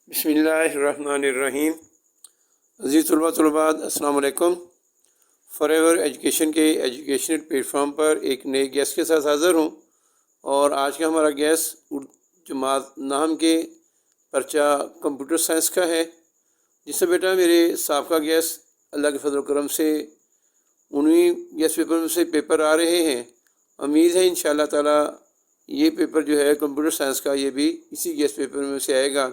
बिस्मिल्लाहिर्रहमानिर्रहीम। अज़ीज़ तलबात अस्सलाम वालेकुम। फॉरएवर एजुकेशन के एजुकेशनल प्लेटफॉर्म पर एक नए गेस्ट के साथ हाज़िर हूँ और आज का हमारा गेस्ट जमात नाम के पर्चा कंप्यूटर साइंस का है, जिससे बेटा मेरे साबका गेस्ट अल्लाह के फजल करम से उन्हीं गेस्ट पेपर में से पेपर आ रहे हैं। उम्मीद है इंशाअल्लाह ताला ये पेपर जो है कंप्यूटर साइंस का ये भी इसी गेस्ट पेपर में से आएगा।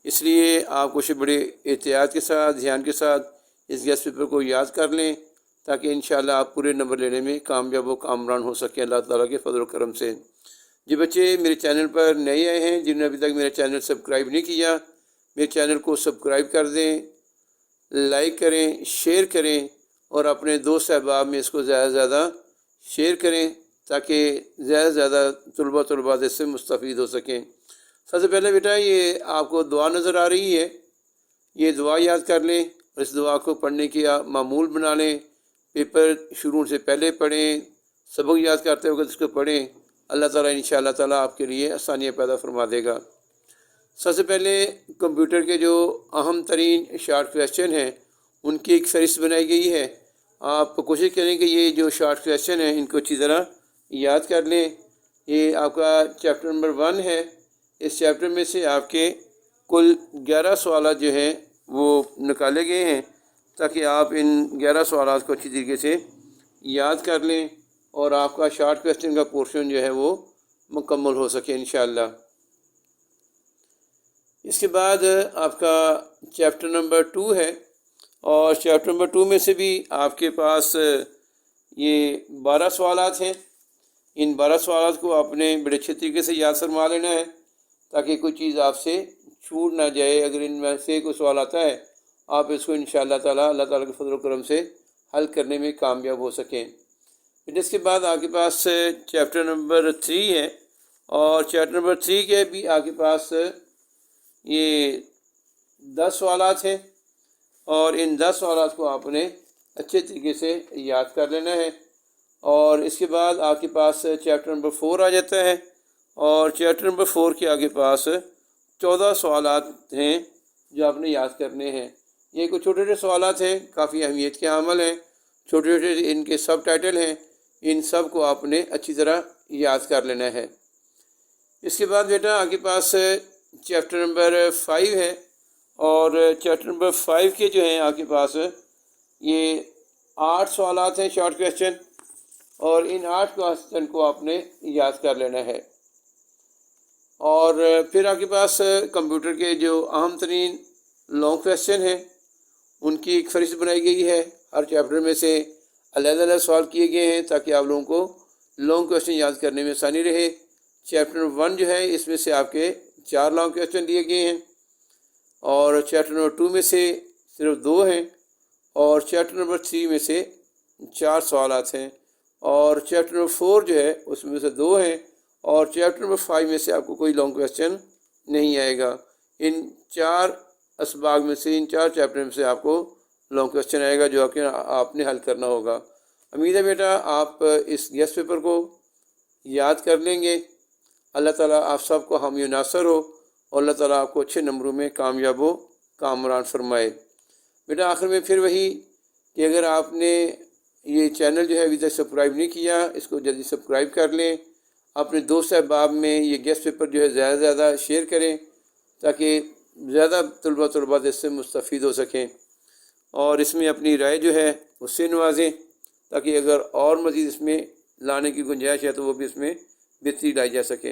इसलिए आप कुछ बड़े एहतियात के साथ ध्यान के साथ इस गेस्ट पेपर को याद कर लें ताकि इंशाअल्लाह आप पूरे नंबर लेने में कामयाब व कामरान हो सकें अल्लाह ताला के फजल करम से। जो बच्चे मेरे चैनल पर नए आए हैं, जिन्होंने अभी तक मेरा चैनल सब्सक्राइब नहीं किया, मेरे चैनल को सब्सक्राइब कर दें, लाइक करें, शेयर करें और अपने दोस्त अहबाब में इसको ज़्यादा से ज़्यादा शेयर करें ताकि ज़्यादा से ज़्यादा तलबा इससे मुस्तफ़ीद हो सकें। सबसे पहले बेटा ये आपको दुआ नज़र आ रही है, ये दुआ याद कर लें और इस दुआ को पढ़ने की मामूल बना लें। पेपर शुरू से पहले पढ़ें, सबक याद करते वक्त इसको पढ़ें। अल्लाह ताला इंशाअल्लाह ताला आपके लिए आसानियाँ पैदा फरमा देगा। सबसे पहले कंप्यूटर के जो अहम तरीन शार्ट क्वेश्चन हैं उनकी एक फहरिस्त बनाई गई है। आप कोशिश करें कि ये जो शार्ट क्वेश्चन हैं इनको अच्छी तरह याद कर लें। ये आपका चैप्टर नंबर 1 है। इस चैप्टर में से आपके कुल 11 सवाल जो हैं वो निकाले गए हैं ताकि आप इन 11 सवाल को अच्छी तरीके से याद कर लें और आपका शार्ट क्वेश्चन का पोर्शन जो है वो मुकम्मल हो सके इंशाअल्लाह। इसके बाद आपका चैप्टर नंबर 2 है और चैप्टर नंबर 2 में से भी आपके पास ये 12 सवालात हैं। इन 12 सवालात को आपने बड़े अच्छे तरीके से याद फरमा लेना है ताकि कोई चीज़ आपसे छूट ना जाए। अगर इनमें से कोई सवाल आता है आप इसको इंशाअल्लाह ताला अल्लाह ताला के फजल करम से हल करने में कामयाब हो सकें। फिर इसके बाद आपके पास चैप्टर नंबर 3 है और चैप्टर नंबर 3 के भी आपके पास ये 10 सवालात हैं और इन 10 सवालात को आपने अच्छे तरीके से याद कर लेना है। और इसके बाद आपके पास चैप्टर नंबर 4 आ जाता है और चैप्टर नंबर 4 के आगे पास 14 सवालात हैं जो आपने याद करने हैं। ये कुछ छोटे छोटे सवालात हैं, काफ़ी अहमियत के हामिल हैं, छोटे छोटे इनके सब टाइटल हैं, इन सब को आपने अच्छी तरह याद कर लेना है। इसके बाद बेटा आपके पास चैप्टर नंबर 5 है और चैप्टर नंबर 5 के जो हैं आपके पास ये 8 सवालात हैं शॉर्ट क्वेश्चन और इन 8 क्वेश्चन को आपने याद कर लेना है। और फिर आपके पास कंप्यूटर के जो अहम तरीन लॉन्ग क्वेश्चन हैं उनकी एक फहरिस्त बनाई गई है। हर चैप्टर में से अलग अलग सवाल किए गए हैं ताकि आप लोगों को लॉन्ग क्वेश्चन याद करने में आसानी रहे। चैप्टर 1 जो है इसमें से आपके 4 लॉन्ग क्वेश्चन दिए गए हैं और चैप्टर नंबर 2 में से सिर्फ 2 हैं और चैप्टर नंबर 3 में से 4 सवालात हैं और चैप्टर नंबर 4 जो है उसमें से 2 हैं और चैप्टर नंबर 5 में से आपको कोई लॉन्ग क्वेश्चन नहीं आएगा। इन 4 असबाग में से, इन 4 चैप्टर में से आपको लॉन्ग क्वेश्चन आएगा जो आपने हल करना होगा। उम्मीद है बेटा आप इस गेस्ट पेपर को याद कर लेंगे। अल्लाह ताला आप सबको हामी नासर हो और अल्लाह ताला आपको अच्छे नंबरों में कामयाब हो कामरान फरमाए। बेटा आखिर में फिर वही कि अगर आपने ये चैनल जो है अभी तक सब्सक्राइब नहीं किया, इसको जल्दी सब्सक्राइब कर लें। अपने दोस्त अहबाब में ये गेस्ट पेपर जो है ज़्यादा से ज़्यादा शेयर करें ताकि ज़्यादा तलबा इससे मुस्तफ़ीद हो सकें और इसमें अपनी राय जो है उससे नवाजें ताकि अगर और मज़ीद इसमें लाने की गुंजाइश है तो वो भी इसमें बेहतरी लाई जा सके।